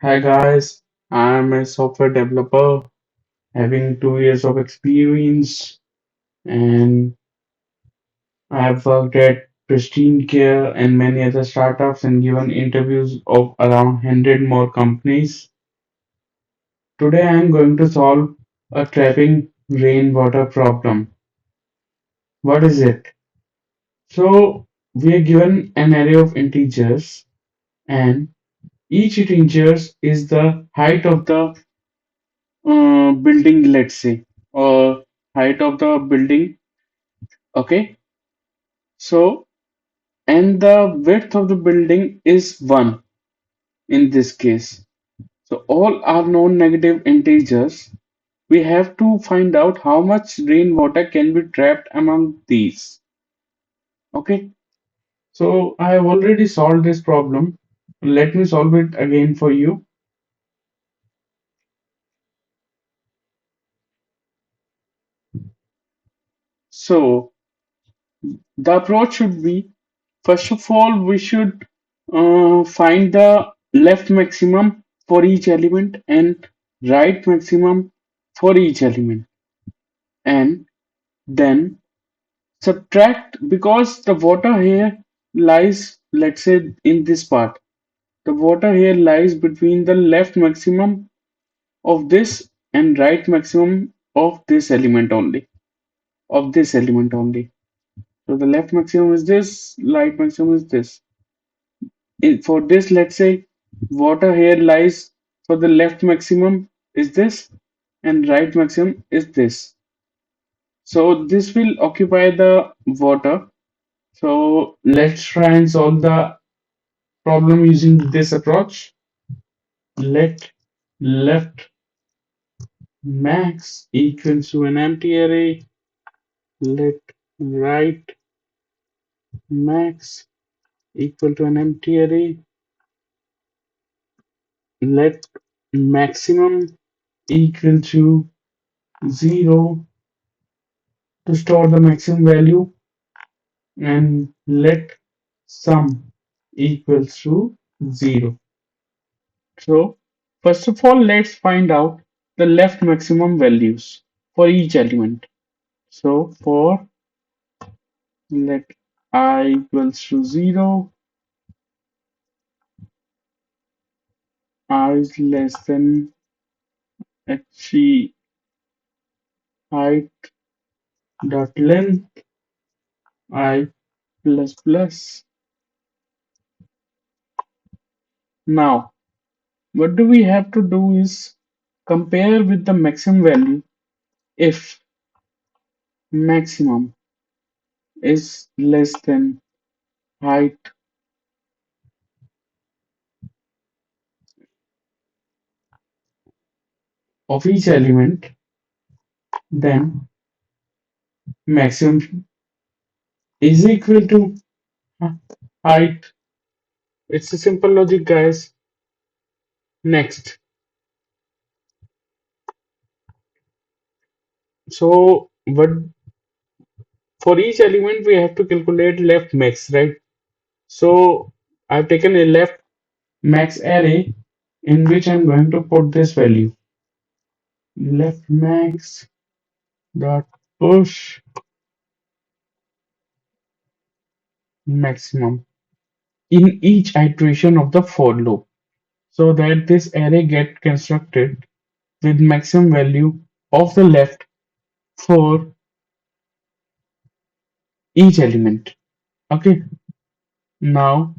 Hi guys, I'm a software developer having 2 years of experience, and I have worked at Pristine Care and many other startups and given interviews of around 100 more companies. Today I'm going to solve a trapping rainwater problem. What is it? So we are given an array of integers, and each integer is the height of the building, let's say, or height of the building. Okay, so and the width of the building is 1 in this case. So all are non-negative integers. We have to find out how much rainwater can be trapped among these. Okay, so I have already solved this problem. Let me solve it again for you. So the approach should be, first of all, we should find the left maximum for each element and right maximum for each element, and then subtract, because the water here lies, let's say, in this part. The water here lies between the left maximum of this and right maximum of this element only. Of this element only. So the left maximum is this, right maximum is this. For this, let's say water here lies for the left maximum is this and right maximum is this. So this will occupy the water. So let's try and solve the problem using this approach. Let left max equals to an empty array. Let right max equal to an empty array. Let maximum equal to 0 to store the maximum value, and let sum equals to 0. So first of all, let's find out the left maximum values for each element. So for let I equals to 0, I is less than he height dot length I plus plus. Now what do we have to do is compare with the maximum value. If maximum is less than height of each element, then maximum is equal to height. It's a simple logic, guys. Next, so what, for each element we have to calculate left max, right? So I've taken a left max array in which I'm going to put this value, left max dot push maximum, in each iteration of the for loop, so that this array get constructed with maximum value of the left for each element. Okay, now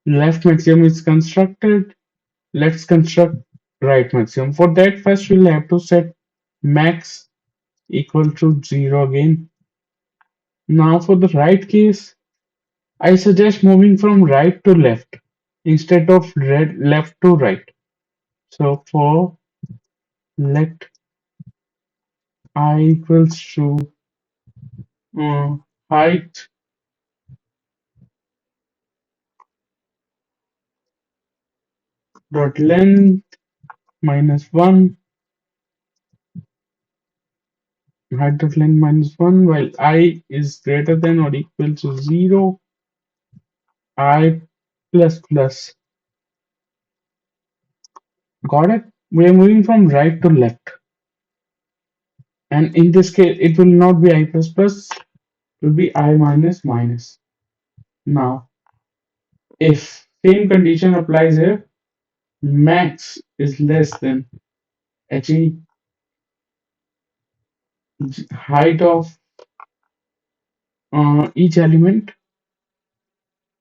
left maximum is constructed. Let's construct right maximum. For that, first we'll have to set max equal to 0 again. Now for the right case, I suggest moving from right to left instead of left to right. So for let I equals to uh, height dot length minus 1, height dot length minus 1, while I is greater than or equal to 0, I plus plus. Got it? We are moving from right to left. And in this case, it will not be I plus plus, it will be I minus minus. Now, if same condition applies here, max is less than he height of each element,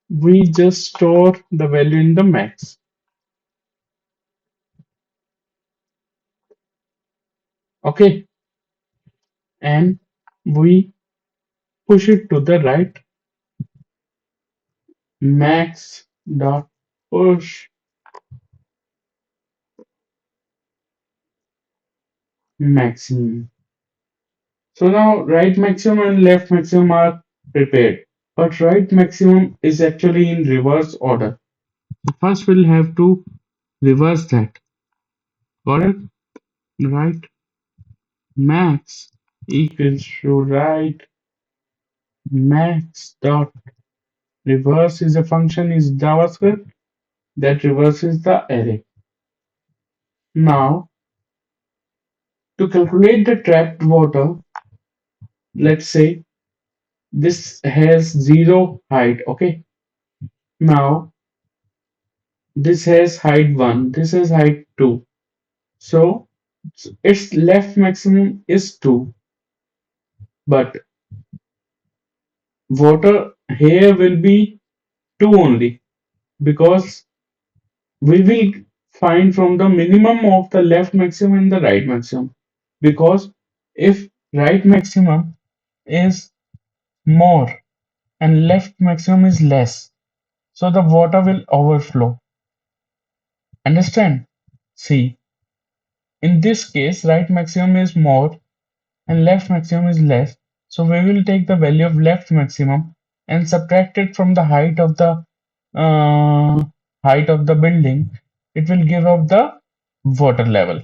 we just store the value in the max. Okay, and we push it to the right. Max dot push maximum. So now right maximum and left maximum are prepared, but right maximum is actually in reverse order. So first we'll have to reverse that. Got it? Right max equals to right max dot reverse is a function is JavaScript that reverses the array. Now to calculate the trapped water, let's say this has zero height. Okay. Now this has height 1, this has height 2. So its left maximum is 2, but water here will be 2 only because we will find from the minimum of the left maximum and the right maximum. Because if right maximum is more and left maximum is less, so the water will overflow. Understand? See, in this case, right maximum is more and left maximum is less. So we will take the value of left maximum and subtract it from the uh, height of the building. It will give up the water level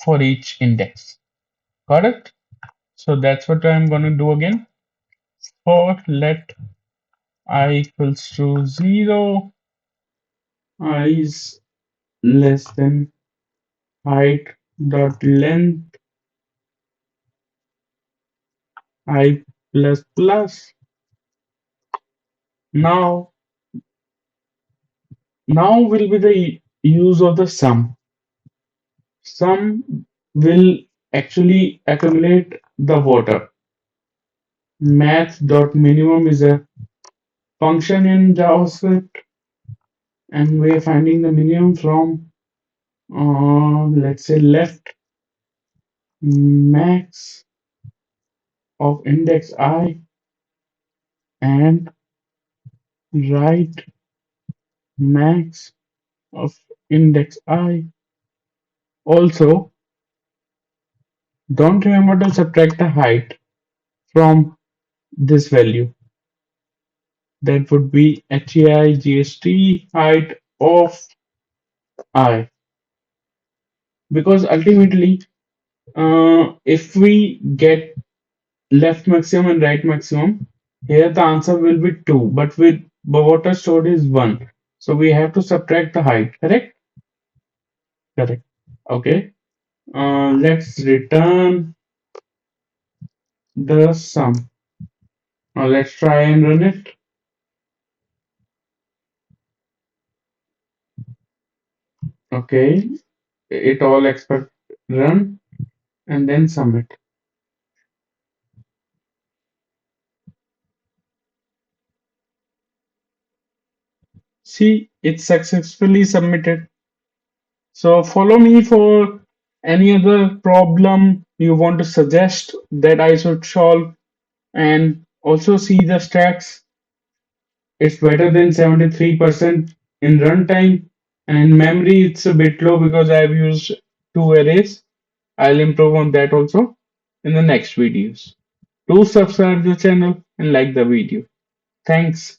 for each index. Got it? So that's what I'm going to do again. For let I equals to 0, I is less than height dot length I plus plus. Now, now will be the use of the sum. Sum will actually accumulate the water. Math dot minimum is a function in JavaScript, and we're finding the minimum from let's say left max of index I and right max of index I. Also, don't remember to subtract the height from this value. That would be HAI height of I. Because ultimately, if we get left maximum and right maximum, here the answer will be 2, but with water stored is 1. So we have to subtract the height, correct? Correct. Okay. Let's return the sum. Now let's try and run it. Okay. It all expect run and then submit. See, it's successfully submitted. So follow me for any other problem you want to suggest that I should solve, and also see the stats. It's better than 73% in runtime, and in memory it's a bit low because I've used two arrays. I'll improve on that also in the next videos. Do subscribe to the channel and like the video. Thanks.